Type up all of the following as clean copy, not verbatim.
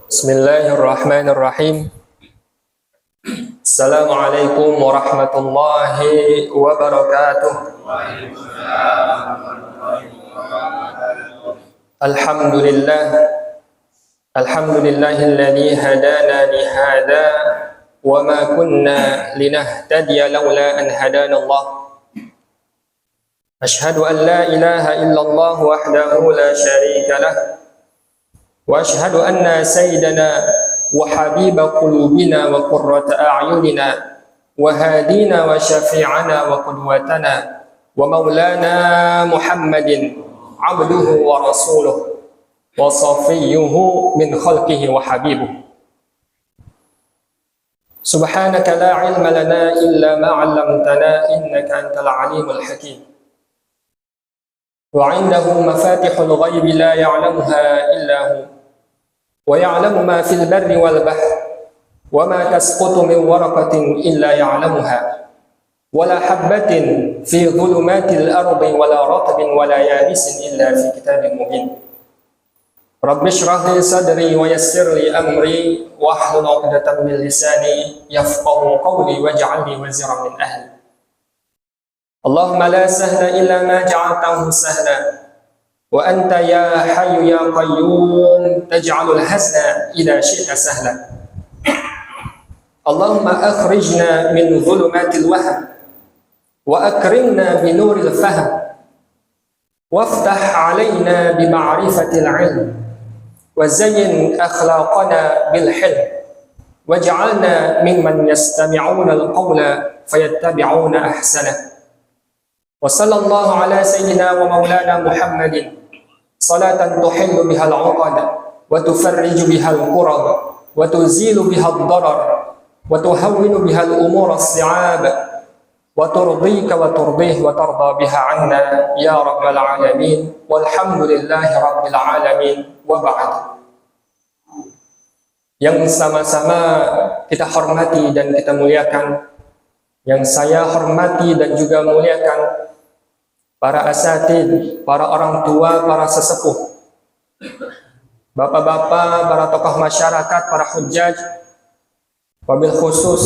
Bismillahirrahmanirrahim. Assalamualaikum warahmatullahi wabarakatuh. Alhamdulillah. Alhamdulillahilladzi hadana li hadza wa ma kunna linahtadiya laula an hadana Allah. Ashhadu an la ilaha illallah wahdahu la syarika lah. وأشهد أن سيدنا وحبيب قلوبنا وقرة أعيننا وهادينا وشفيعنا وقدوتنا ومولانا محمد عبده ورسوله وصفيه من خلقه وحبيبه سبحانك لا علم لنا إلا ما علمتنا إنك أنت العليم الحكيم وعنده مفاتح الغيب لا يعلمها إلا هو ويعلم ما في البر والبحر وما تسقط من ورقة إلا يعلمها ولا حبة في ظلمات الأرض ولا رطب ولا يابس إلا في كتاب مبين رب اشرح لي صدري ويسر لي أمري واحلل عقدة من لساني يفقه قولي واجعل لي وزيرا من أهلي اللهم لا سهل إلا ما جعلته سهلا وأنت يا حي يا قيوم تجعل الحزن إذا شئت سهلا اللهم أخرجنا من ظلمات الوهم وأكرمنا بنور الفهم وافتح علينا بمعرفة العلم وزين أخلاقنا بالحلم واجعلنا ممن يستمعون القول فيتبعون أحسنه وصلى الله على سيدنا ومولانا محمد صلاة تحل بها العقد وتفرج بها الكرب وتزيل بها الضرر وتهون بها الأمور الصعاب وترضيك وترضيه وترضى بها عنا يا رب العالمين والحمد لله رب العالمين وبعد. Yang sama-sama kita hormati dan kita muliakan, yang saya hormati dan juga muliakan para asatid, para orang tua, para sesepuh, bapak-bapak, para tokoh masyarakat, para hujjaj, wabil khusus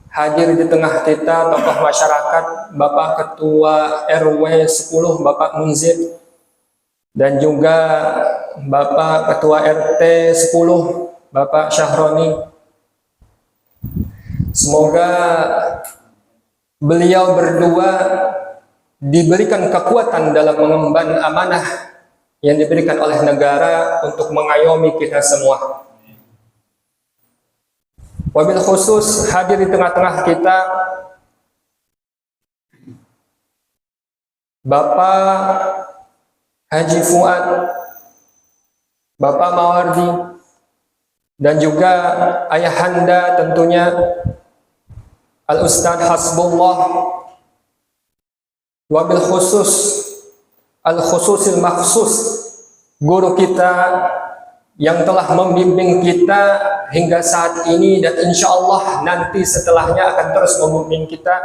hadir di tengah kita tokoh masyarakat, Bapak Ketua RW 10, Bapak Munzir, dan juga Bapak Ketua RT 10, Bapak Syahroni. Semoga beliau berdua diberikan kekuatan dalam mengemban amanah yang diberikan oleh negara untuk mengayomi kita semua. Wabil khusus hadir di tengah-tengah kita Bapak Haji Fuad, Bapak Mawardi, dan juga ayahanda tentunya Al-Ustadz Hasbullah. Wabil khusus al-khususil makhsus guru kita yang telah membimbing kita hingga saat ini dan insya Allah nanti setelahnya akan terus membimbing kita,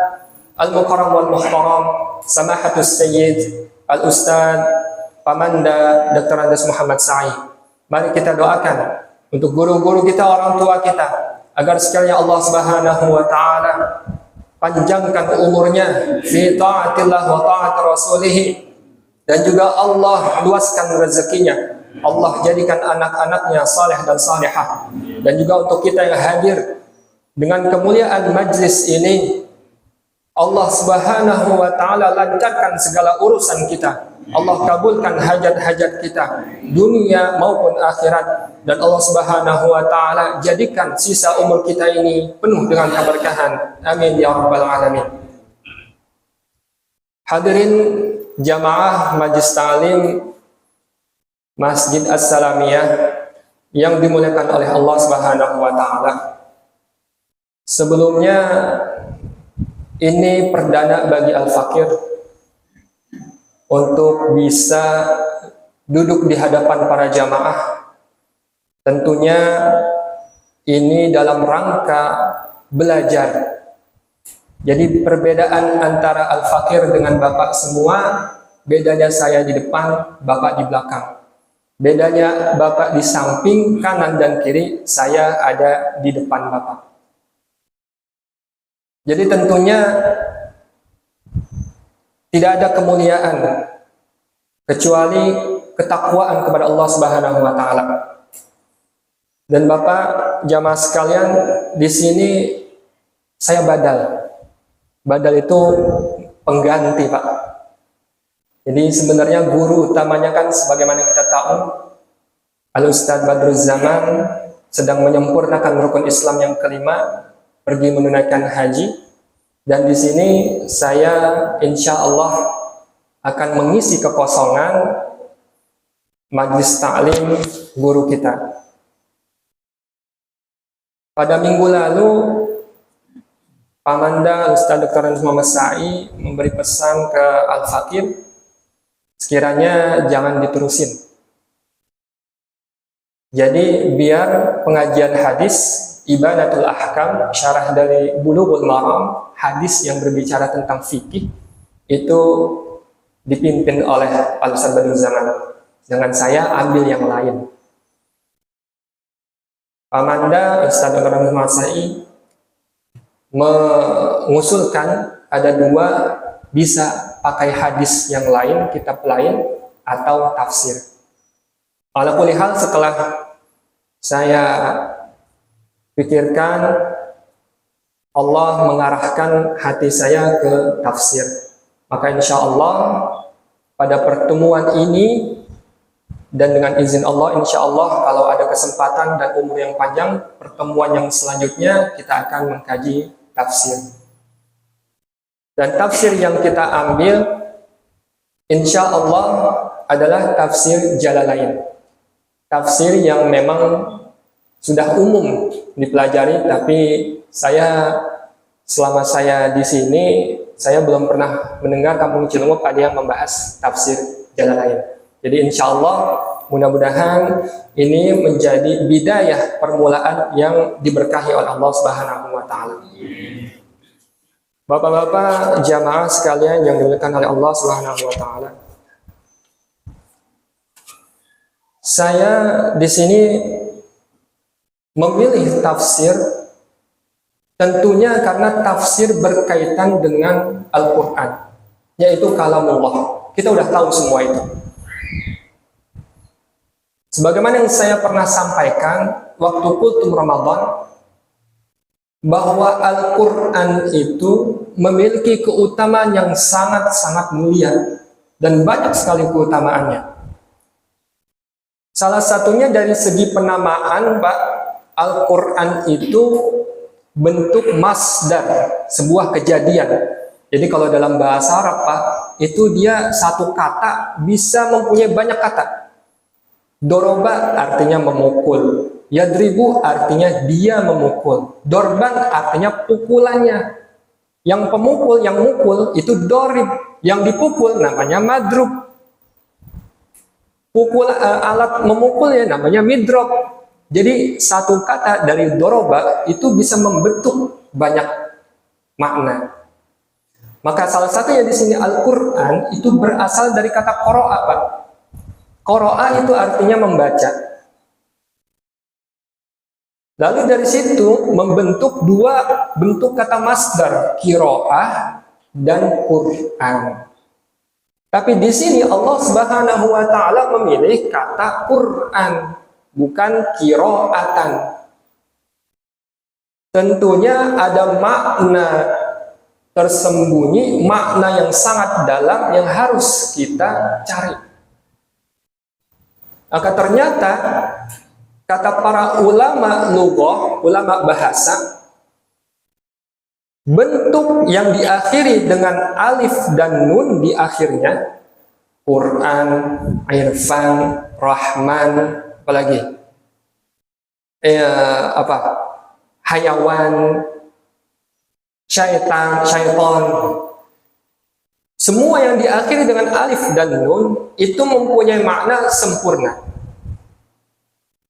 al-mukarram wal muhtaram Samahatus Sayyid al-Ustadz Pamanda Dr. Andes Muhammad Sa'i. Mari kita doakan untuk guru-guru kita, orang tua kita, agar sekalian Allah Subhanahu wa taala panjangkan umurnya fi ta'atillah wa ta'at rasulih, dan juga Allah luaskan rezekinya, Allah jadikan anak-anaknya saleh dan salihah. Dan juga untuk kita yang hadir dengan kemuliaan majlis ini, Allah Subhanahu wa taala lancarkan segala urusan kita, Allah kabulkan hajat-hajat kita dunia maupun akhirat, dan Allah Subhanahu wa taala jadikan sisa umur kita ini penuh dengan keberkahan. Amin ya rabbal alamin. Hadirin jamaah Majlis Ta'lim Masjid As-Salamiyah yang dimuliakan oleh Allah Subhanahu wa taala. Sebelumnya ini perdana bagi Al-Fakir untuk bisa duduk di hadapan para jamaah. Tentunya ini dalam rangka belajar. Jadi perbedaan antara Al-Fakir dengan Bapak semua, bedanya saya di depan, Bapak di belakang. Bedanya Bapak di samping kanan dan kiri, saya ada di depan Bapak. Jadi tentunya tidak ada kemuliaan kecuali ketakwaan kepada Allah Subhanahu wa taala. Dan Bapak jamaah sekalian, di sini saya badal. Badal itu pengganti, Pak. Jadi sebenarnya guru utamanya kan sebagaimana kita tahu, Al-Ustadz Badruz Zaman sedang menyempurnakan rukun Islam yang kelima, pergi menunaikan haji. Dan di sini saya insya Allah akan mengisi kekosongan majlis ta'lim guru kita. Pada minggu lalu, Pamanda Ustadz Dr. Muhammad Sa'i memberi pesan ke Al-Fakir, sekiranya jangan diterusin. Jadi biar pengajian hadis, Ibadatul Ahkam, syarah dari Bulughul Maram, hadis yang berbicara tentang fikih, itu dipimpin oleh Al-Ustadz Badruz Zaman. Dengan saya ambil yang lain. Pamanda Ustadz Dr. Muhammad Sa'i mengusulkan ada dua, bisa pakai hadis yang lain, kitab lain, atau tafsir. Ala kulli hal, setelah saya pikirkan, Allah mengarahkan hati saya ke tafsir. Maka insya Allah pada pertemuan ini dan dengan izin Allah, insya Allah kalau ada kesempatan dan umur yang panjang, pertemuan yang selanjutnya kita akan mengkaji tafsir. Dan tafsir yang kita ambil insya Allah adalah tafsir Jalalain. Tafsir yang memang sudah umum dipelajari, tapi saya selama saya di sini, saya belum pernah mendengar Kampung Cilunguk ada yang membahas tafsir Jalalain. Jadi insya Allah mudah-mudahan ini menjadi bidayah permulaan yang diberkahi oleh Allah Subhanahu wa taala. Bapak-bapak jamaah sekalian yang dimuliakan oleh Allah Subhanahu wa taala. Saya di sini memilih tafsir tentunya karena tafsir berkaitan dengan Al-Qur'an, yaitu kalamullah. Kita udah tahu semua itu. Sebagaimana yang saya pernah sampaikan waktu kultum Ramadan, bahwa Al-Quran itu memiliki keutamaan yang sangat-sangat mulia dan banyak sekali keutamaannya. Salah satunya dari segi penamaan, Pak, Al-Quran itu bentuk masdar, sebuah kejadian. Jadi kalau dalam bahasa Arab, Pak, itu dia satu kata bisa mempunyai banyak kata. Doroba artinya memukul, yadribu artinya dia memukul, dorban artinya pukulannya. Yang pemukul, yang mukul itu dorib, yang dipukul namanya madrub. Alat memukul ya namanya midrob. Jadi satu kata dari doroba itu bisa membentuk banyak makna. Maka salah satunya di sini Al-Quran itu berasal dari kata qoro'a, Pak. Qoro'a itu artinya membaca. Lalu dari situ membentuk dua bentuk kata masdar, qira'ah dan Qur'an. Tapi di sini Allah Subhanahu wa taala memilih kata Qur'an, bukan qira'atan. Tentunya ada makna tersembunyi, makna yang sangat dalam yang harus kita cari. Maka ternyata kata para ulama lughah, ulama bahasa, bentuk yang diakhiri dengan alif dan nun di akhirnya, Quran, Irfan, Rahman, apalagi hayawan, syaitan, semua yang diakhiri dengan alif dan nun itu mempunyai makna sempurna.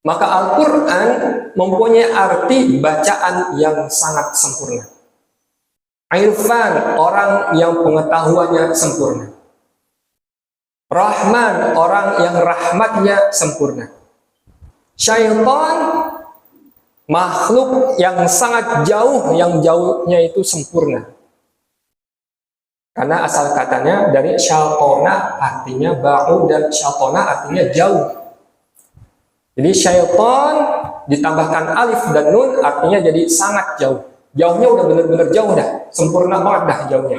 Maka Al-Quran mempunyai arti bacaan yang sangat sempurna. Irfan, orang yang pengetahuannya sempurna. Rahman, orang yang rahmatnya sempurna. Syaitan, makhluk yang sangat jauh, yang jauhnya itu sempurna. Karena asal katanya dari syaitona artinya ba'u dan syaitona artinya jauh. Jadi syaitan ditambahkan alif dan nun artinya jadi sangat jauh. Jauhnya udah bener-bener jauh dah, sempurna banget dah jauhnya.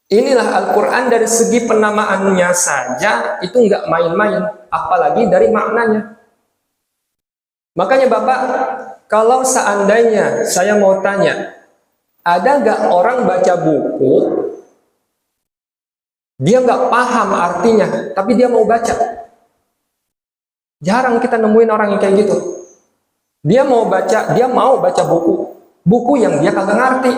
Inilah Al-Quran dari segi penamaannya saja itu nggak main-main, apalagi dari maknanya. Makanya Bapak, kalau seandainya saya mau tanya, ada nggak orang baca buku, dia nggak paham artinya, tapi dia mau baca? Jarang kita nemuin orang yang kayak gitu. Dia mau baca buku yang dia kagak ngerti.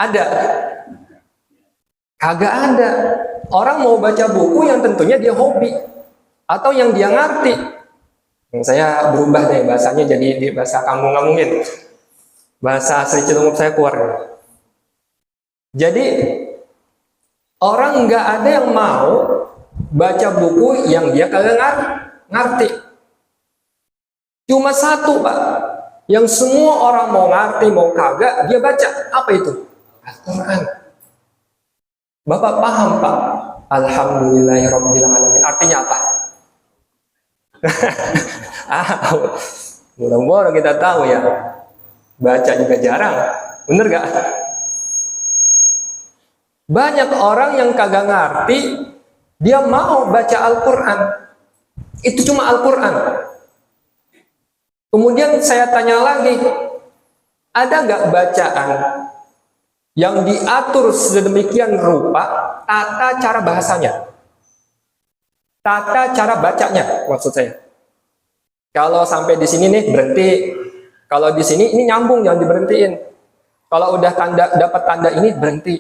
Ada? Kagak ada. Orang mau baca buku yang tentunya dia hobi atau yang dia ngerti. Saya berubah deh bahasanya jadi di bahasa kampung-kampungin. Bahasa asli Cilungup saya keluar. Jadi orang nggak ada yang mau baca buku yang dia kagak ngerti. Cuma satu, Pak, yang semua orang mau ngerti mau kagak dia baca. Apa itu? Al-Quran. Bapak paham, Pak? Alhamdulillahirrabbilalamin. Artinya apa? Mudah-mudahan kita tahu ya. Baca juga jarang. Bener gak? Banyak orang yang kagak ngerti, dia mau baca Al-Quran. Itu cuma Al-Quran. Kemudian saya tanya lagi, ada nggak bacaan yang diatur sedemikian rupa tata cara bahasanya, tata cara bacanya maksud saya? Kalau sampai di sini nih berhenti, kalau di sini ini nyambung jangan diberhentiin. Kalau udah dapat tanda ini berhenti.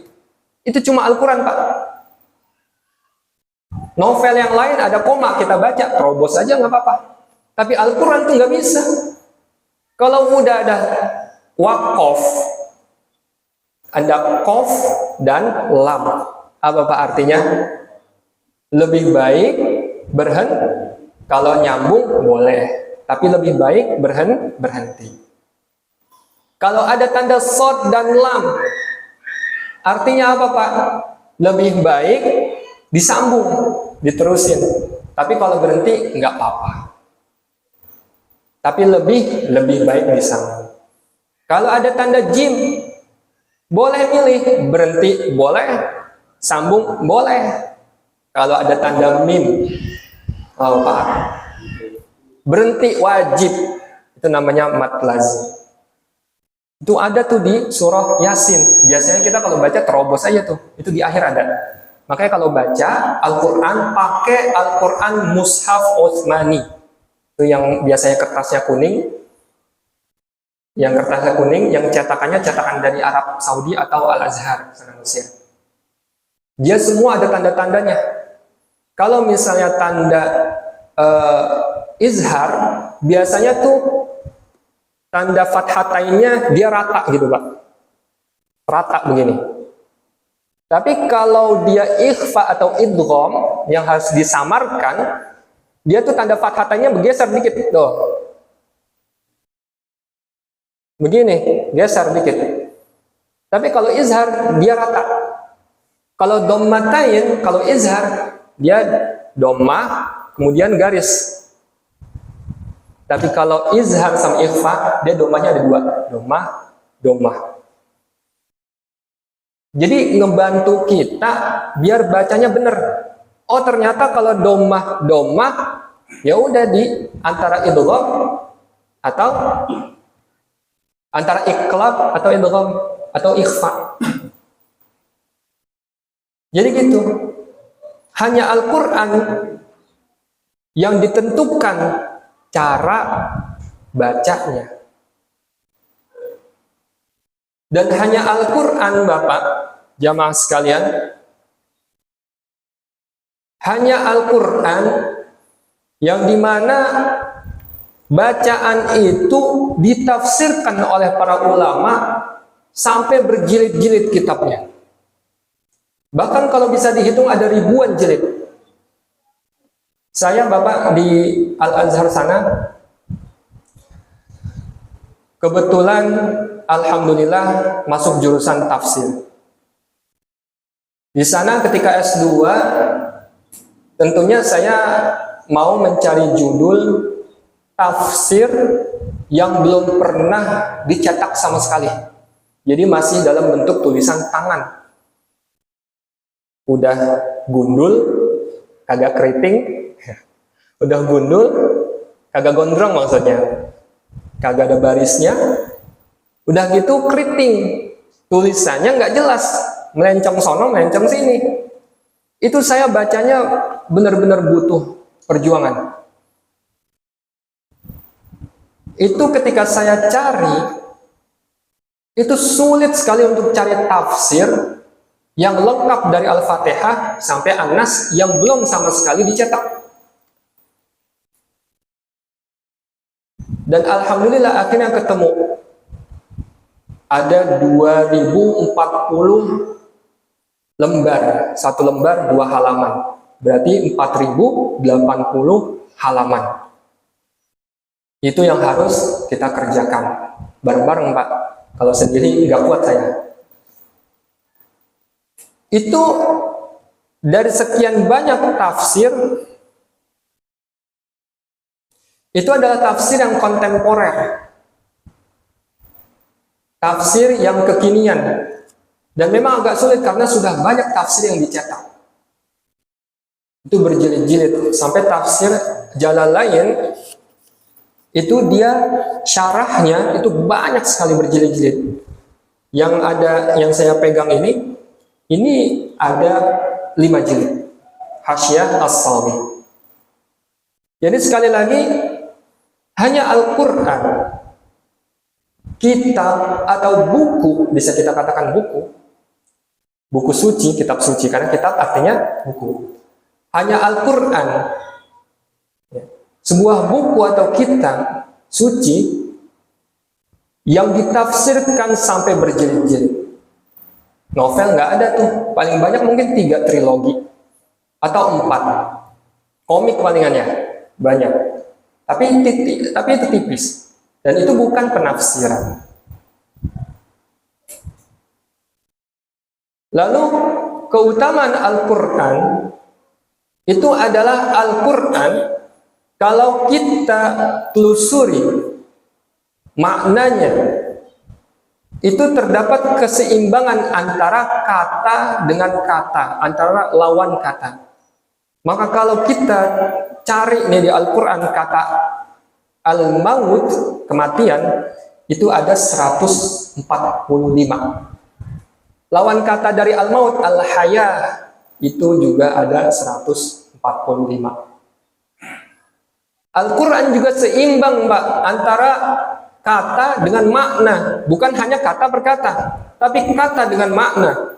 Itu cuma Al-Quran, Pak. Novel yang lain ada koma kita baca, terobos aja nggak apa-apa. Tapi Al-Quran tuh nggak bisa. Kalau udah ada waqaf, ada qaf dan lam. Apa Pak artinya? Lebih baik kalau nyambung boleh, tapi lebih baik berhenti. Kalau ada tanda shad dan lam, artinya apa Pak? Lebih baik disambung, diterusin. Tapi kalau berhenti nggak apa-apa. Tapi lebih baik disambung. Kalau ada tanda jim, boleh milih, berhenti boleh, sambung boleh. Kalau ada tanda mim, Pak, berhenti wajib. Itu namanya mad lazim. Itu ada tuh di surah Yasin. Biasanya kita kalau baca terobos aja tuh. Itu di akhir ada. Makanya kalau baca Al-Quran, pakai Al-Quran Mushaf Utsmani. Itu yang biasanya kertasnya kuning. Yang kertasnya kuning, yang cetakannya cetakan dari Arab Saudi atau Al-Azhar, sana Mesir. Dia semua ada tanda-tandanya. Kalau misalnya tanda izhar, biasanya tuh tanda fathatainnya dia rata gitu Pak. Rata begini. Tapi kalau dia ikhfa atau idgham yang harus disamarkan, dia tuh tanda fathatainnya bergeser dikit tuh. Begini, geser dikit. Tapi kalau izhar dia rata. Kalau dommatain, kalau izhar dia dommah kemudian garis. Tapi kalau izhar sama ikhfa, dia domahnya ada dua, domah. Jadi ngebantu kita biar bacanya bener. Oh ternyata kalau domah, ya udah di antara idgham atau antara iqlab atau idgham atau ikhfa. Jadi gitu. Hanya Al-Quran yang ditentukan cara bacanya. Dan hanya Al-Quran, Bapak, jamaah sekalian, hanya Al-Quran yang dimana bacaan itu ditafsirkan oleh para ulama sampai berjilid-jilid kitabnya. Bahkan kalau bisa dihitung ada ribuan jilid. Saya Bapak di Al-Azhar sana, kebetulan alhamdulillah masuk jurusan tafsir. Di sana ketika S2, tentunya saya mau mencari judul tafsir yang belum pernah dicetak sama sekali. Jadi masih dalam bentuk tulisan tangan. Udah gundul, kagak keriting, udah gundul, kagak gondrong maksudnya. Kagak ada barisnya. Udah gitu keriting. Tulisannya nggak jelas. Melencong sono, melencong sini. Itu saya bacanya benar-benar butuh perjuangan. Itu ketika saya cari, itu sulit sekali untuk cari tafsir yang lengkap dari Al-Fatihah sampai An-Nas yang belum sama sekali dicetak. Dan alhamdulillah akhirnya ketemu. Ada 2040 lembar, satu lembar 2 halaman, berarti 4080 halaman. Itu yang harus kita kerjakan bareng-bareng Pak. Kalau sendiri nggak kuat saya. Itu dari sekian banyak tafsir, itu adalah tafsir yang kontemporer, tafsir yang kekinian. Dan memang agak sulit karena sudah banyak tafsir yang dicetak. Itu berjilid-jilid. Sampai tafsir Jalalain, itu dia syarahnya itu banyak sekali berjilid-jilid. Yang ada, yang saya pegang ini ada 5 jilid. Hasyiah As-Salmi. Jadi sekali lagi, hanya Al-Quran, kitab atau buku, bisa kita katakan buku suci, kitab suci, karena kitab artinya buku. Hanya Al-Quran, sebuah buku atau kitab suci yang ditafsirkan sampai berjilid-jilid. Novel nggak ada tuh, paling banyak mungkin 3 trilogi atau 4. Komik palingannya banyak, tapi itu tipis, dan itu bukan penafsiran. Lalu keutamaan Al-Quran itu adalah Al-Quran kalau kita telusuri maknanya, itu terdapat keseimbangan antara kata dengan kata, antara lawan kata. Maka kalau kita cari nih di Al-Quran kata al-maut, kematian, itu ada 145. Lawan kata dari al-maut, al-hayah, itu juga ada 145. Al-Quran juga seimbang Mbak, antara kata dengan makna, bukan hanya kata per kata, tapi kata dengan makna.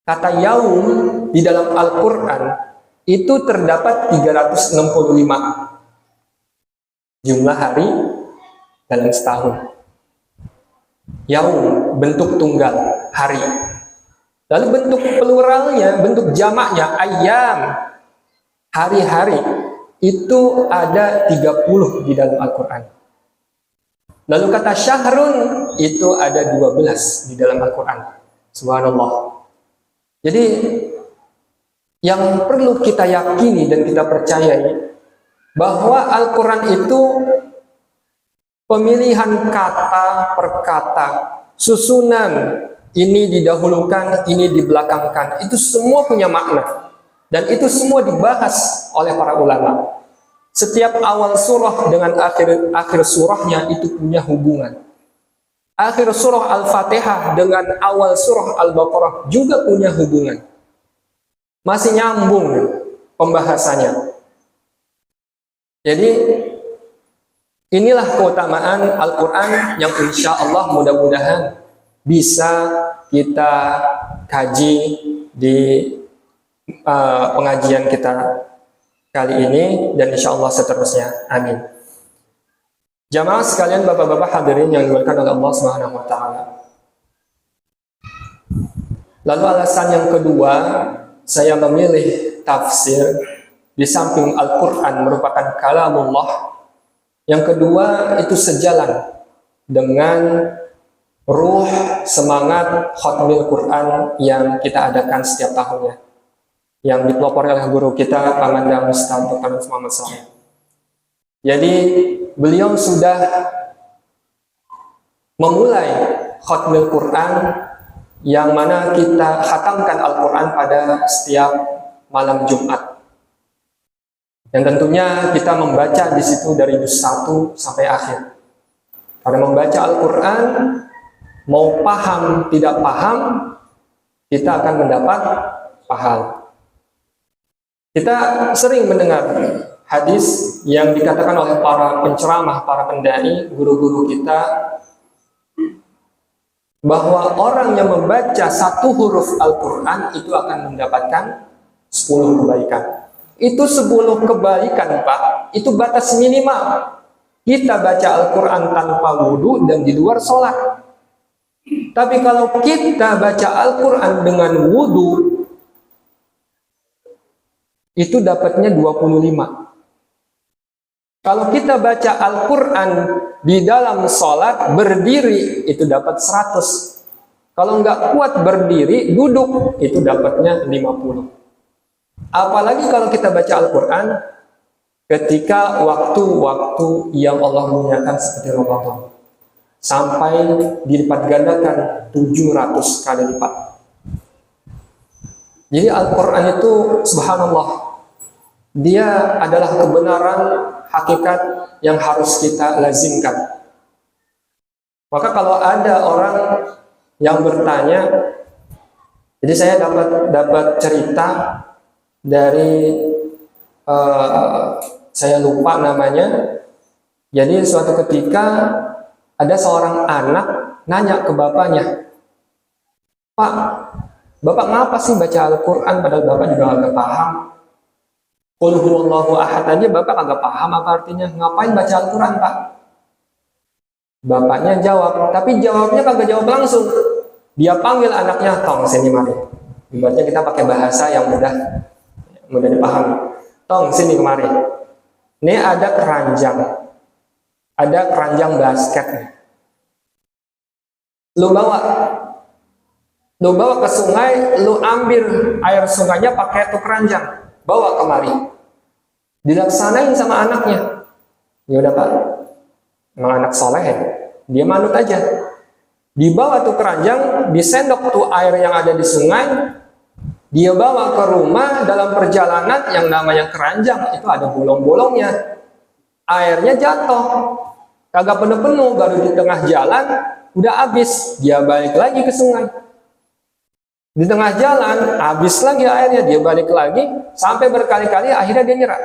Kata yaum di dalam Al-Quran itu terdapat 365 jumlah hari dalam setahun. Yaum, bentuk tunggal, hari. Lalu bentuk pluralnya, bentuk jamaknya, ayam, hari-hari, itu ada 30 di dalam Al-Quran. Lalu kata syahrun, itu ada 12 di dalam Al-Quran. Subhanallah. Jadi, yang perlu kita yakini dan kita percayai, bahwa Al-Quran itu pemilihan kata per kata, susunan, ini didahulukan, ini dibelakangkan, itu semua punya makna. Dan itu semua dibahas oleh para ulama. Setiap awal surah dengan akhir surahnya itu punya hubungan. Akhir surah Al-Fatihah dengan awal surah Al-Baqarah juga punya hubungan. Masih nyambung pembahasannya. Jadi inilah keutamaan Al-Quran yang insya Allah mudah-mudahan bisa kita kaji di pengajian kita kali ini dan insya Allah seterusnya. Amin. Jamaah sekalian, bapak-bapak hadirin yang dimuliakan oleh Allah Subhanahu wa Ta'ala. Lalu alasan yang kedua, saya memilih tafsir di samping Al-Quran merupakan kalamullah. Yang kedua, itu sejalan dengan ruh semangat Khatmil Quran yang kita adakan setiap tahunnya, yang dipelopori oleh guru kita, Pamanda Ustaz Dr. Muhammad SAW. Jadi beliau sudah memulai Khatmil Quran, yang mana kita khatamkan Al-Quran pada setiap malam Jumat. Yang tentunya kita membaca di situ dari juz 1 sampai akhir. Karena membaca Al-Quran, mau paham tidak paham, kita akan mendapat pahala. Kita sering mendengar hadis yang dikatakan oleh para penceramah, para pendai, guru-guru kita, bahwa orang yang membaca satu huruf Al-Quran itu akan mendapatkan 10 kebaikan. Itu 10 kebaikan, Pak. Itu batas minimal. Kita baca Al-Quran tanpa wudhu dan di luar sholat. Tapi kalau kita baca Al-Quran dengan wudhu, itu dapatnya 25. Kalau kita baca Al-Quran di dalam sholat, berdiri, itu dapat 100. Kalau nggak kuat berdiri, duduk, itu dapatnya 50. Apalagi kalau kita baca Al-Quran ketika waktu-waktu yang Allah muliakan seperti Ramadan, sampai dilipat gandakan 700 kali lipat. Jadi Al-Quran itu subhanallah, dia adalah kebenaran hakikat yang harus kita lazimkan. Maka kalau ada orang yang bertanya, jadi saya dapat cerita dari saya lupa namanya. Jadi suatu ketika ada seorang anak nanya ke bapaknya, "Pak, Bapak ngapa sih baca Al-Quran padahal Bapak juga agak paham? Qul huwallahu ahad aja Bapak agak paham apa artinya. Ngapain baca Al-Quran, Pak?" Bapaknya jawab, tapi jawabnya kagak jawab langsung. Dia panggil anaknya, "Tong, sini mari." Ibaratnya kita pakai bahasa yang mudah dipahami. "Tong, sini kemari. Ini ada keranjang basket. Lu bawa ke sungai, lu ambil air sungainya pakai tuh keranjang, bawa kemari." Dilaksanain sama anaknya. Ya udah, Pak. Emang anak soleh ya? Dia manut aja. Dibawa tuh keranjang, disendok tuh air yang ada di sungai, dia bawa ke rumah. Dalam perjalanan yang namanya keranjang itu ada bolong-bolongnya. Airnya jatuh, kagak penuh-penuh, baru di tengah jalan udah habis. Dia balik lagi ke sungai. Di tengah jalan habis lagi airnya, dia balik lagi sampai berkali-kali, akhirnya dia nyerah.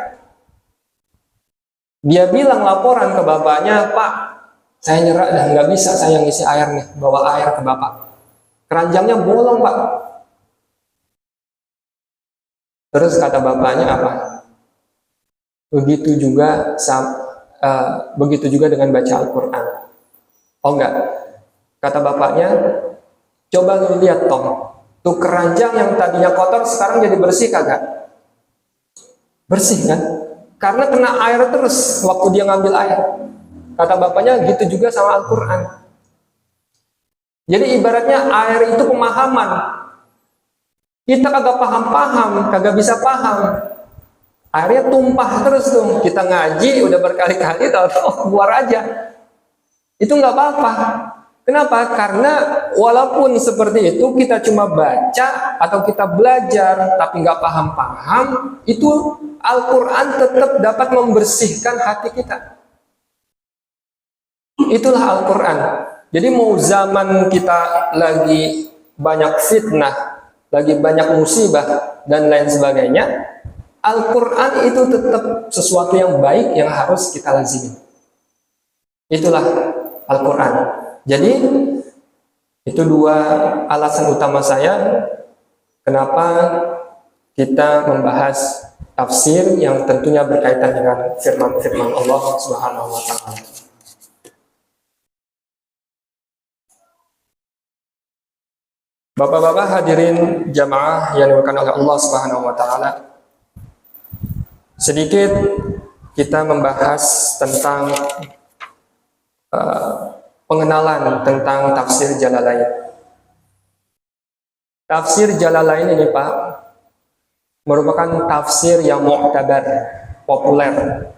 Dia bilang laporan ke bapaknya, "Pak, saya nyerah dah, nggak bisa saya ngisi air nih, bawa air ke Bapak. Keranjangnya bolong, Pak." Terus kata bapaknya apa? Begitu juga dengan baca Al-Quran. Oh enggak, kata bapaknya, "Coba lu lihat, Tom, tuh keranjang yang tadinya kotor sekarang jadi bersih kagak?" Bersih kan? Karena kena air terus waktu dia ngambil air. Kata bapaknya, gitu juga sama Al-Quran. Jadi ibaratnya air itu pemahaman. Kita kagak paham-paham, kagak bisa paham, airnya tumpah terus tuh. Kita ngaji udah berkali-kali, tahu-tahu keluar aja. Itu nggak apa-apa. Kenapa? Karena walaupun seperti itu, kita cuma baca atau kita belajar tapi nggak paham-paham, itu Al-Quran tetap dapat membersihkan hati kita. Itulah Al-Quran. Jadi mau zaman kita lagi banyak fitnah, lagi banyak musibah dan lain sebagainya, Al-Quran itu tetap sesuatu yang baik yang harus kita lazimi. Itulah Al-Quran. Jadi itu dua alasan utama saya kenapa kita membahas tafsir yang tentunya berkaitan dengan firman-firman Allah Subhanahu wa taala. Bapak-bapak hadirin jamaah yang dimuliakan oleh Allah Subhanahu wa taala. Sedikit kita membahas tentang pengenalan tentang tafsir Jalalain. Tafsir Jalalain ini Pak merupakan tafsir yang mu'tabar, populer,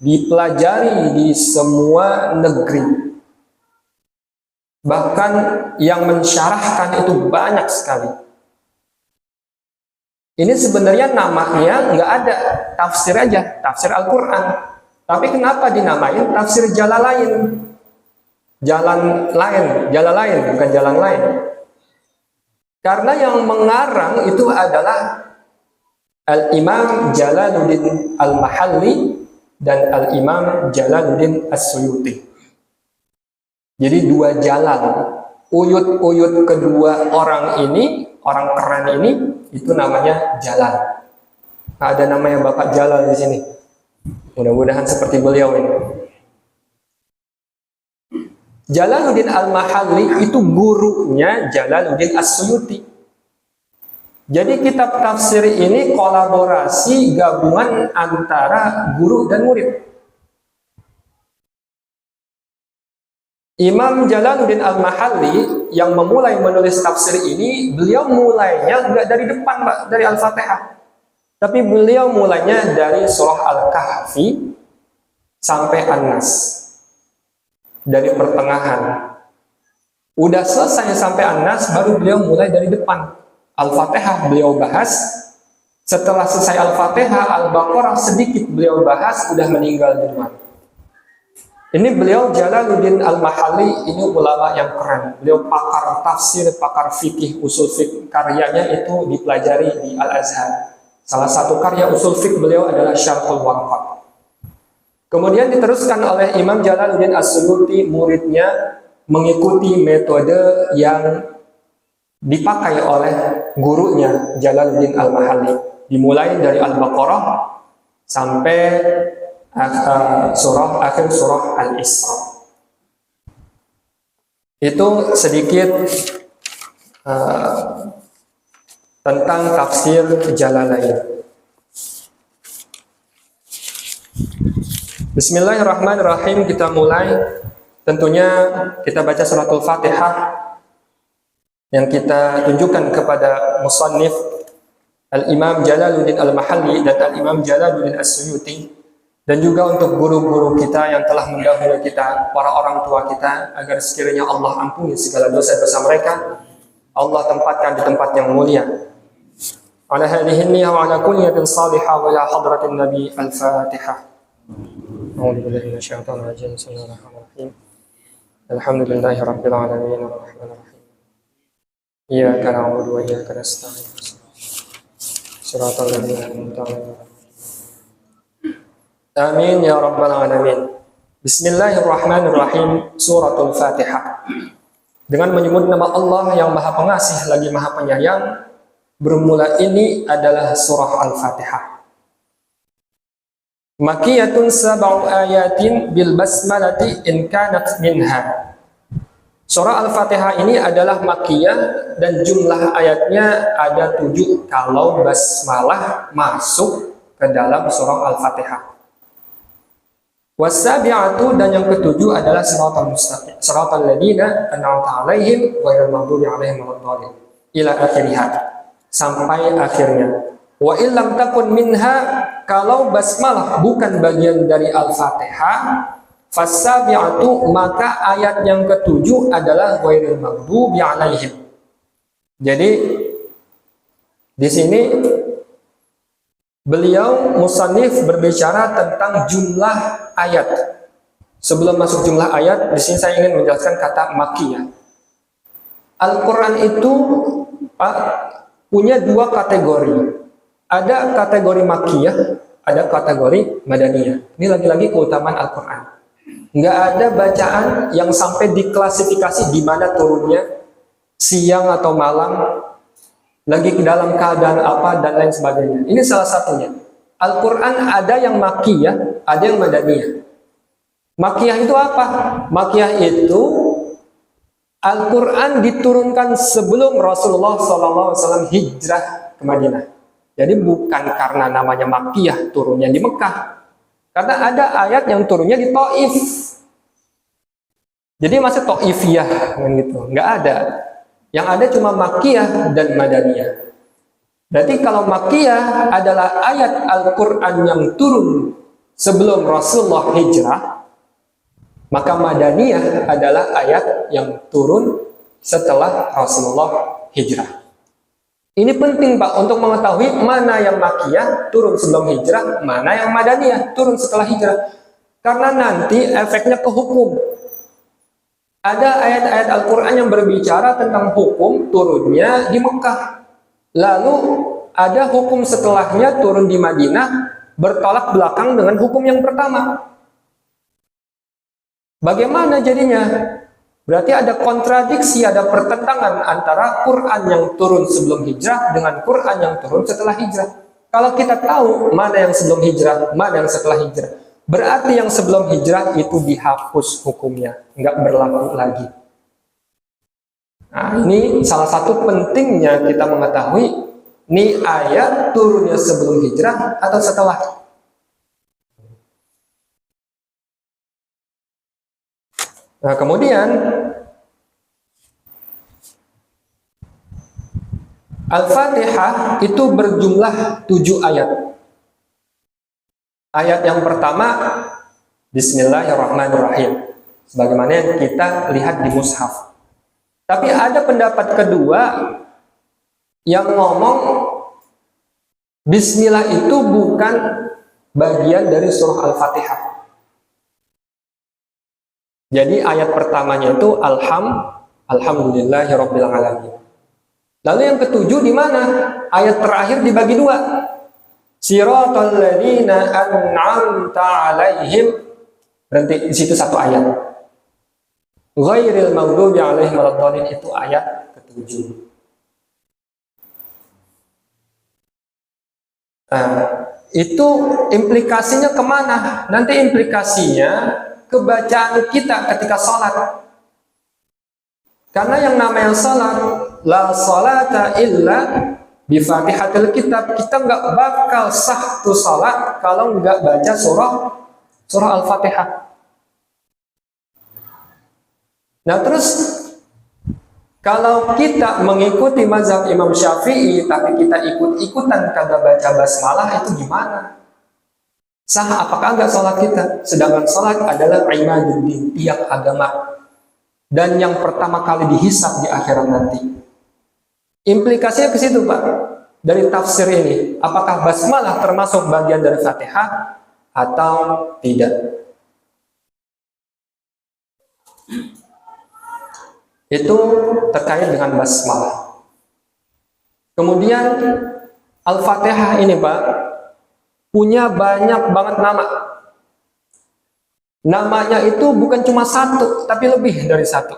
dipelajari di semua negeri. Bahkan yang mensyarahkan itu banyak sekali. Ini sebenarnya namanya nggak ada, tafsir aja, tafsir Al-Quran. Tapi kenapa dinamain tafsir Jalalain? Jalan lain, bukan jalan lain. Karena yang mengarang itu adalah Al-Imam Jalaluddin Al-Mahalli dan Al-Imam Jalaluddin As-Suyuti. Jadi dua jalan, uyut-uyut kedua orang ini, orang keren ini, itu namanya Jalal. Nah, ada namanya Bapak Jalal di sini. Mudah-mudahan seperti beliau ini. Jalaluddin Al-Mahalli itu gurunya Jalaluddin As-Suyuti. Jadi kitab tafsir ini kolaborasi gabungan antara guru dan murid. Imam Jalaluddin Al-Mahalli yang memulai menulis tafsir ini, beliau mulainya nggak dari depan Pak, dari Al-Fatihah. Tapi beliau mulainya dari surah Al-Kahfi sampai An-Nas. Dari pertengahan. Udah selesai sampai An-Nas, baru beliau mulai dari depan. Al-Fatihah beliau bahas. Setelah selesai Al-Fatihah, Al-Baqarah sedikit beliau bahas, udah meninggal duluan. Ini beliau Jalaluddin Al-Mahalli, ini ulama yang keren. Beliau pakar tafsir, pakar fikih, usul fikih. Karyanya itu dipelajari di Al-Azhar. Salah satu karya usul fikih beliau adalah Syarhul Warqat. Kemudian diteruskan oleh Imam Jalaluddin As-Suyuti, muridnya mengikuti metode yang dipakai oleh gurunya Jalaluddin Al-Mahalli. Dimulai dari Al-Baqarah sampai akhir surah Al-Isra. Itu sedikit tentang tafsir Jalalain. Bismillahirrahmanirrahim, kita mulai. Tentunya kita baca suratul Fatihah yang kita tunjukkan kepada musannif Al-Imam Jalaluddin Al-Mahalli dan Al-Imam Jalaluddin As-Suyuti. Dan juga untuk guru-guru kita yang telah mendahului kita, para orang tua kita, agar sekiranya Allah ampuni segala dosa-dosa mereka, Allah tempatkan di tempat yang mulia. Ala hadhihi niyyah wa ala kulliyatin salihah wa ila hadratin Nabi Al-Fatihah. A'udzu billahi minasyaitonir rajim. Bismillahirrahmanirrahim. Alhamdulillahi rabbil alamin arrahmanir rahim. Iyyaka na'budu wa iyyaka nasta'in. Shiratal ladzina an'amta 'alaihim. Amin ya rabbal alamin. Bismillahirrahmanirrahim. Suratul Fatihah. Dengan menyebut nama Allah yang Maha Pengasih lagi Maha Penyayang, bermula ini adalah surah Al-Fatihah. Makiyatun sab'u ayatin bil basmalati in kanat minha. Surah Al-Fatihah ini adalah makiyah dan jumlah ayatnya ada 7 kalau basmalah masuk ke dalam surah Al-Fatihah. Wasabi'atu, dan yang ketujuh adalah siratal mustaqim, siratal ladzina an'amta 'alaihim ghairil maghdubi 'alaihim waladdallin, ila akhirih, sampai akhirnya. Wa illam takun minha, kalau basmalah bukan bagian dari Al-Fatihah, fasabi'atu, maka ayat yang ketujuh adalah ghairil maghdubi 'alaihim. Jadi di sini beliau musannif berbicara tentang jumlah ayat. Sebelum masuk jumlah ayat, di sini saya ingin menjelaskan kata makiyah. Al-Quran itu Pak, punya dua kategori. Ada kategori makiyah, ada kategori madaniyah. Ini lagi-lagi keutamaan Al-Quran. Nggak ada bacaan yang sampai diklasifikasi di mana turunnya, siang atau malam, lagi ke dalam keadaan apa, dan lain sebagainya. Ini salah satunya. Al-Quran ada yang makiyah, ada yang madaniyah. Makiyah itu apa? Makiyah itu Al-Quran diturunkan sebelum Rasulullah SAW hijrah ke Madinah. Jadi bukan karena namanya Makkiyah turunnya di Mekah. Karena ada ayat yang turunnya di Taif. Jadi masih Taifiyah kan gitu. Nggak ada. Yang ada cuma Makkiyah dan Madaniyah. Berarti kalau Makkiyah adalah ayat Al-Quran yang turun sebelum Rasulullah hijrah, maka Madaniyah adalah ayat yang turun setelah Rasulullah hijrah. Ini penting Pak untuk mengetahui mana yang Makkiyah turun sebelum hijrah, mana yang Madaniyah turun setelah hijrah. Karena nanti efeknya ke hukum. Ada ayat-ayat Al-Quran yang berbicara tentang hukum turunnya di Mekah. Lalu ada hukum setelahnya turun di Madinah bertolak belakang dengan hukum yang pertama. Bagaimana jadinya? Berarti ada kontradiksi, ada pertentangan antara Quran yang turun sebelum hijrah dengan Quran yang turun setelah hijrah. Kalau kita tahu mana yang sebelum hijrah, mana yang setelah hijrah, berarti yang sebelum hijrah itu dihapus hukumnya, nggak berlaku lagi. Nah, ini salah satu pentingnya kita mengetahui ini ayat turunnya sebelum hijrah atau setelah. Nah, kemudian Al-Fatihah itu berjumlah 7 ayat. Ayat yang pertama Bismillahirrahmanirrahim, sebagaimana yang kita lihat di mushaf. Tapi ada pendapat kedua yang ngomong Bismillah itu bukan bagian dari surah Al-Fatihah. Jadi ayat pertamanya itu Alhamdulillahirabbil alamin. Lalu yang ketujuh di mana? Ayat terakhir dibagi 2. Siratal ladzina an'amta 'alaihim. Berhenti di situ 1 ayat. Ghairil maghdubi 'alaihim waladdallin, itu ayat ke-7. Nah, itu implikasinya kemana? Nanti implikasinya kebacaan kita ketika sholat. Karena yang namanya sholat, la sholata illa bi fatihatil kitab. Kita nggak bakal sah tuh sholat kalau nggak baca surah Al-Fatihah. Nah terus, kalau kita mengikuti mazhab Imam Syafi'i tapi kita ikut-ikutan kagak baca basmalah, itu gimana? Sah apakah enggak sholat kita? Sedangkan sholat adalah imaduddin, tiang agama, dan yang pertama kali dihisab di akhirat nanti. Implikasinya ke situ Pak, dari tafsir ini, apakah basmalah termasuk bagian dari Fatihah atau tidak? Itu terkait dengan basmalah. Kemudian Al-Fatihah ini Pak punya banyak banget nama. Namanya itu bukan cuma 1, tapi lebih dari 1.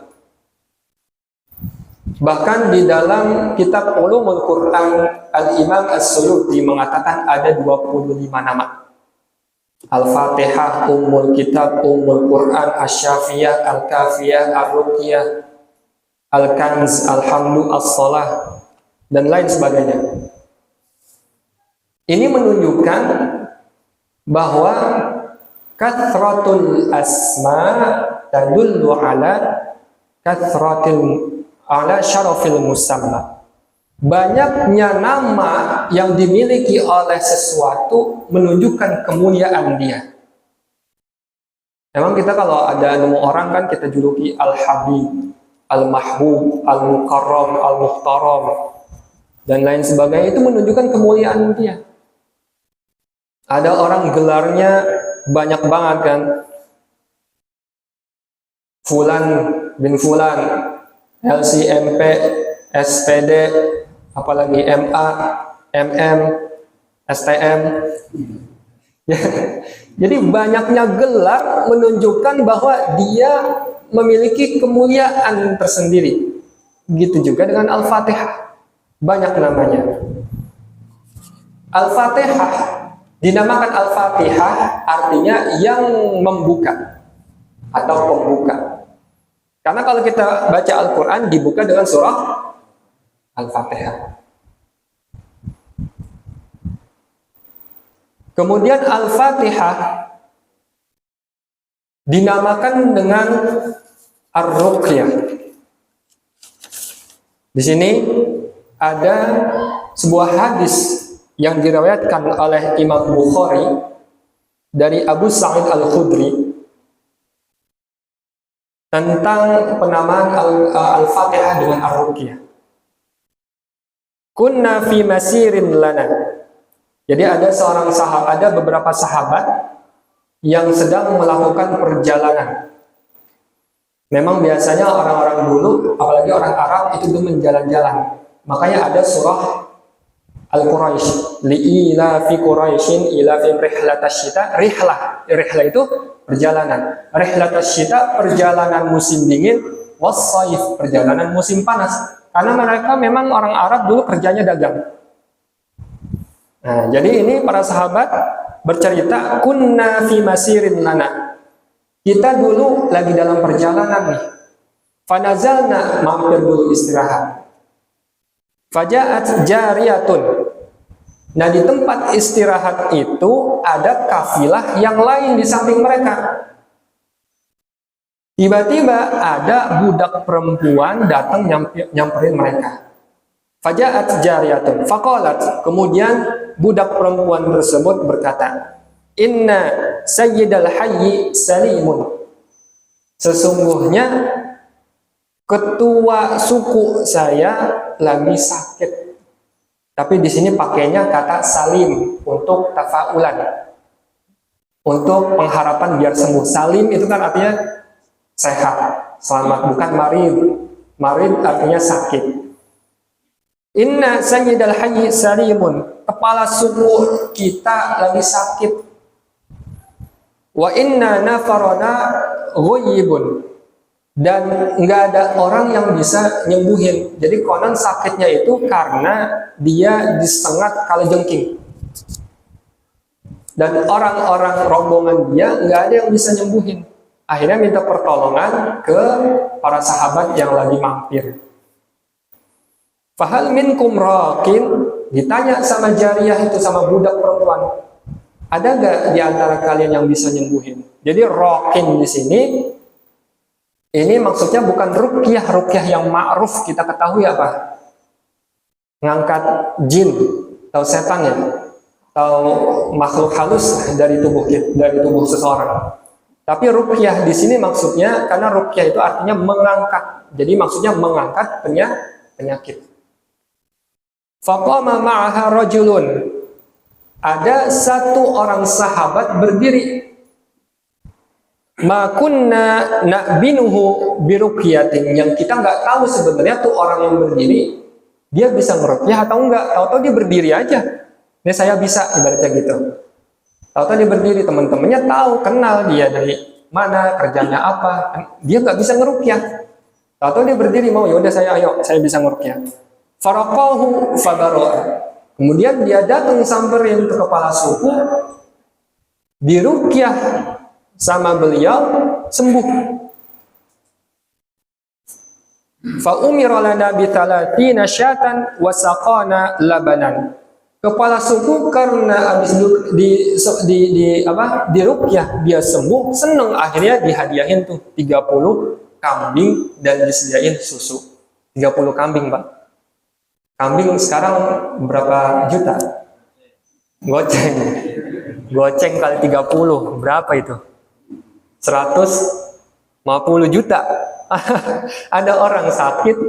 Bahkan di dalam kitab Ulumul Quran, Al-Imam As-Suyuti mengatakan ada 25 nama. Al-Fatihah, Ummul Kitab, Ummul Quran, Asy-Syafiyah, Al-Kafiyah, Ar-Ruqyah, Al-Kanz, Al-Hamdu, As-Shalah, dan lain sebagainya. Ini menunjukkan bahwa kathratul asma tadullu ala syarafil musamma. Banyaknya nama yang dimiliki oleh sesuatu menunjukkan kemuliaan dia. Emang kita kalau ada nemu orang kan kita juluki Al-Habib, Al-Mahbub, Al-Mukarram, Al-Muhtaram, dan lain sebagainya, itu menunjukkan kemuliaan dia. Ada orang gelarnya banyak banget kan, Fulan bin Fulan, LCMP, SPD, apalagi MA, MM, STM. Jadi banyaknya gelar menunjukkan bahwa dia memiliki kemuliaan tersendiri. Begitu juga dengan Al-Fatihah, banyak namanya. Al-Fatihah dinamakan Al-Fatihah artinya yang membuka atau pembuka. Karena kalau kita baca Al-Quran dibuka dengan surah Al-Fatihah. Kemudian Al-Fatihah dinamakan dengan Ar-Ruqyah. Di sini ada sebuah hadis yang diriwayatkan oleh Imam Bukhari dari Abu Sa'id Al-Khudri tentang penamaan Al-Fatihah dengan Ar-Ruqyah. Kunna fi masirin lana. Jadi ada beberapa sahabat yang sedang melakukan perjalanan. Memang biasanya orang-orang dulu, apalagi orang Arab, itu dulu menjalan-jalan. Makanya ada surah Al-Quraisy, li'ila fi Quraisyin ila fi rihlatasyita. Rihlah itu perjalanan. Rihlatasyita perjalanan musim dingin, was-saif perjalanan musim panas. Karena mereka memang orang Arab dulu kerjanya dagang. Nah, jadi ini para sahabat bercerita, kunna fi masirin lana. Kita dulu lagi dalam perjalanan nih. Fanazalna, mampir dulu istirahat. Faja'at jariyatun. Nah, di tempat istirahat itu ada kafilah yang lain di samping mereka. Tiba-tiba ada budak perempuan datang nyamperin mereka. Faja'at jariyatun. Faqalat, kemudian budak perempuan tersebut berkata, inna sayyidal hayyi salimun. Sesungguhnya ketua suku saya lagi sakit. Tapi di sini pakainya kata salim untuk tafaulan, untuk pengharapan biar sembuh. Salim itu kan artinya sehat, selamat, bukan marid. Marid artinya sakit. Inna sayyidal hayyi salimun, kepala suku kita lagi sakit. Wa inna nafarana ghaibun, dan nggak ada orang yang bisa nyembuhin. Jadi konon sakitnya itu karena dia disengat kalajengking. Dan orang-orang rombongan dia nggak ada yang bisa nyembuhin. Akhirnya minta pertolongan ke para sahabat yang lagi mampir. Fahal minkum raqin, ditanya sama jariyah itu, sama budak perempuan, ada gak di antara kalian yang bisa nyembuhin? Jadi raqin di sini ini maksudnya bukan ruqyah. Ruqyah yang ma'ruf kita ketahui apa? Ngangkat jin atau setan ya, atau makhluk halus dari tubuh seseorang. Tapi ruqyah di sini maksudnya, karena ruqyah itu artinya mengangkat. Jadi maksudnya mengangkat penyakit. Faqama ma'aha rajulun. Ada satu orang sahabat berdiri. Ma kunna na'binuhu biruqyatin, yang kita nggak tahu sebenarnya tuh orang yang berdiri dia bisa ngeruqyah atau enggak. Tahu-tahu dia berdiri aja. Ini saya bisa, ibaratnya gitu. Tahu-tahu dia berdiri, teman-temannya tahu, kenal dia dari mana, kerjanya apa. Dia nggak bisa ngeruqyah. Tahu-tahu dia berdiri, mau yaudah saya bisa ngeruqyah. Faraqahu fabara'a. Kemudian dia datang samperin ke kepala suku, diruqyah sama beliau, sembuh. Fa umira lana bi 30 syatan wa saqana labanan. Kepala suku karena habis diruqyah dia sembuh, seneng, akhirnya dihadiahin tuh 30 kambing dan disediain susu. 30 kambing, Pak. Kambing sekarang berapa juta? Goceng kali 30, berapa itu? 150 juta. Ada orang sakit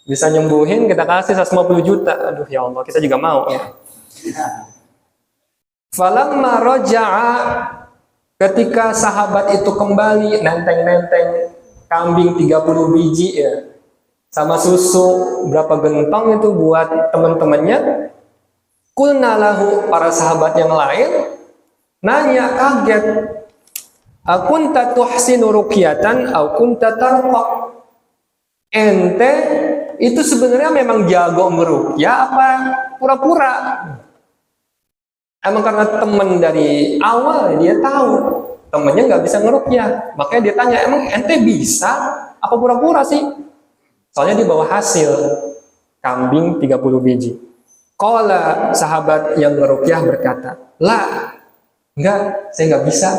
bisa nyembuhin, kita kasih 150 juta. Aduh ya Allah, kita juga mau ya. Falamma raja'a, ketika sahabat itu kembali nenteng-nenteng kambing 30 biji ya, sama susu berapa gentong itu buat teman-temannya. Qulna lahu, para sahabat yang lain nanya kaget, akunta tuhsinu ruqyatan au kunta tarqa? Ente itu sebenarnya memang jago meruqyah apa pura-pura? Emang karena teman dari awal dia tahu temennya nggak bisa ngeruqyah, makanya dia tanya, emang ente bisa Apa pura-pura sih? Soalnya di bawah hasil kambing 30 biji. Qala, sahabat yang meruqyah berkata, "La, enggak, saya enggak bisa."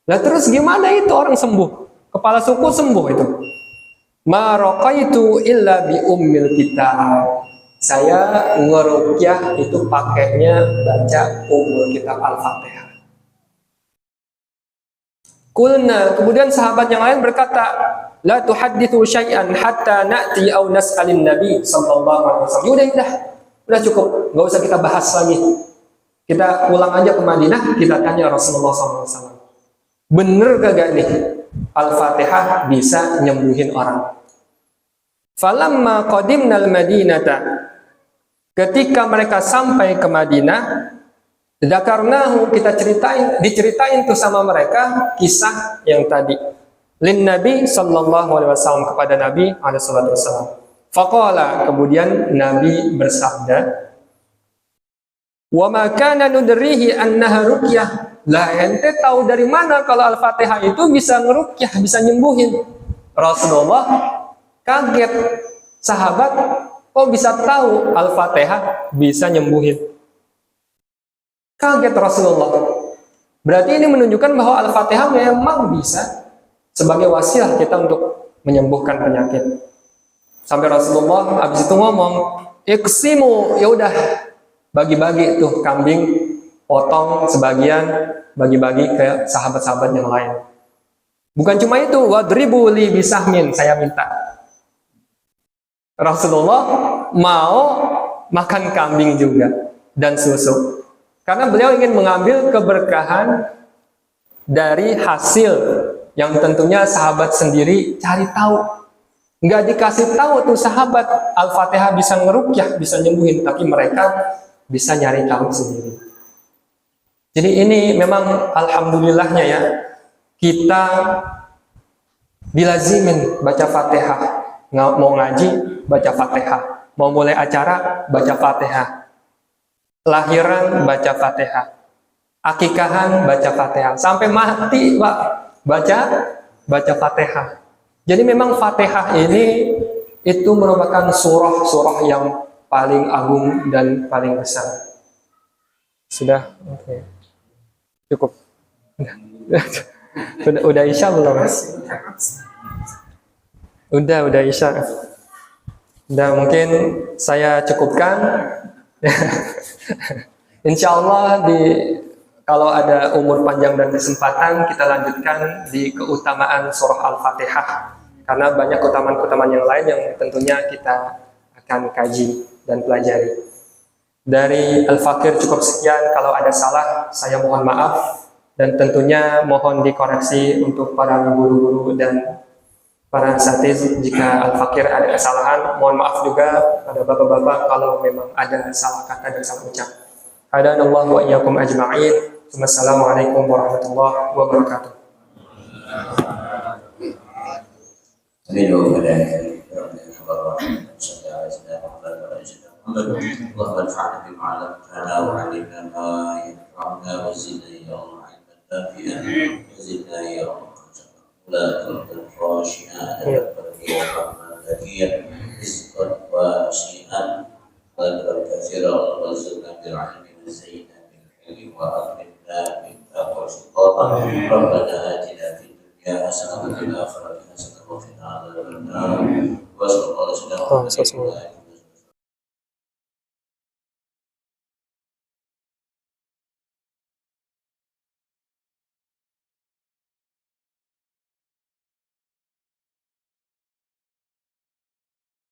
Lah terus gimana itu orang sembuh? Kepala suku sembuh itu. Ma raqaitu illa bi ummil kitab. Saya ngeruqyah itu pakainya baca ummul kitab Al-Fatihah. Kulna, kemudian sahabat yang lain berkata, la tuhaddithu syai'an hatta na'ti aw nas'alin nabi sallallahu alaihi wasallam. Udah cukup, nggak usah kita bahas lagi. Kita pulang aja ke Madinah, kita tanya Rasulullah SAW. Bener gak nih Al-Fatihah bisa nyembuhin orang? Falamma qadimnal Madinata, ketika mereka sampai ke Madinah, dzakarnahu, kita diceritain tuh sama mereka kisah yang tadi. Lin Nabi sallallahu alaihi wasallam, kepada Nabi alaihi salatu wasallam. Faqala, kemudian Nabi bersabda, wa ma kana nudrihi annaha ruqyah. Lah ente tahu dari mana kalau Al-Fatihah itu bisa ngeruqyah, bisa nyembuhin? Rasulullah kaget. Sahabat, kok bisa tahu Al-Fatihah bisa nyembuhin? Kaget Rasulullah. Berarti ini menunjukkan bahwa Al-Fatihah memang bisa sebagai wasilah kita untuk menyembuhkan penyakit. Sampai Rasulullah habis itu ngomong, iqsimu, ya udah bagi-bagi tuh kambing, potong sebagian, bagi-bagi ke sahabat-sahabat yang lain. Bukan cuma itu, wadribu li bisahmin, saya minta. Rasulullah mau makan kambing juga dan susu. Karena beliau ingin mengambil keberkahan dari hasil yang tentunya sahabat sendiri cari tahu. Nggak dikasih tahu tuh sahabat Al-Fatihah bisa ngeruqyah, bisa nyembuhin, tapi mereka bisa nyari tahu sendiri. Jadi ini memang alhamdulillahnya ya, kita dilazimin baca Fatihah. Mau ngaji, baca Fatihah. Mau mulai acara, baca Fatihah. Lahiran, baca Fatihah. Akikahan, baca Fatihah. Sampai mati, Pak, baca Fatihah. Jadi memang Fatihah ini itu merupakan surah yang paling agung dan paling besar. Sudah, oke. Cukup. Udah Isya belum, Mas? Udah Isya. Udah, mungkin saya cukupkan. Insya Allah kalau ada umur panjang dan kesempatan, kita lanjutkan di keutamaan surah Al-Fatihah. Karena banyak keutamaan-keutamaan yang lain yang tentunya kita akan kaji dan pelajari. Dari Al-Fakir cukup sekian. Kalau ada salah, saya mohon maaf. Dan tentunya mohon dikoreksi untuk para guru-guru dan para asatiz jika Al-Fakir ada kesalahan. Mohon maaf juga pada bapak-bapak kalau memang ada salah kata dan salah ucap. Hadanallahu wa iyyakum ajma'in. Wassalamualaikum warahmatullahi wabarakatuh. اللهم انفعنا بما علمتنا وعلمنا ما ينفعنا وزدنا يا الله علما نافعا وزدنا يا الله لا ترد خاشعا تقبل رحمنا ذكيا رزقا واسعا قدرا كثيرا وارزقنا بالعلم وزينا بالحلم واكرمنا بالتقوى سلطانا ربنا اتنا في الدنيا حسنه وفي الاخره حسنه وقنا عذاب النار وصلى الله وسلم على